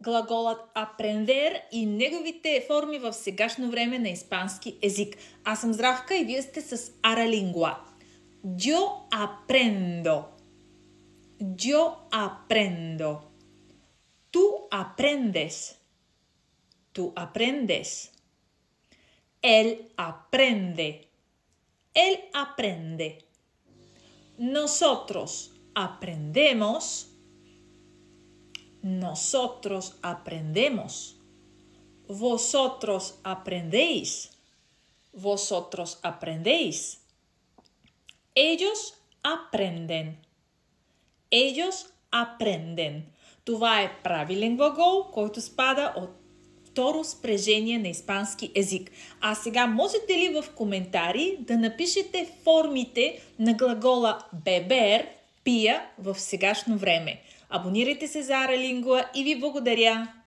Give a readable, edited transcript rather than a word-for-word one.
глаголът aprender и неговите форми в сегашно време на испански език. Аз съм Здравка и вие сте с Aralingua. Yo aprendo. Yo aprendo. Tú aprendes. Tú aprendes. Él aprende. Él aprende. Nosotros aprendemos. Nosotros aprendemos. Vosotros aprendéis. Vosotros aprendéis. Ellos aprenden. Ellos aprenden. Това е правилен глагол, който спада от второ спрежение на испански език. А сега можете ли в коментари да напишете формите на глагола beber, пия в сегашно време? Абонирайте се за Aralingua и ви благодаря!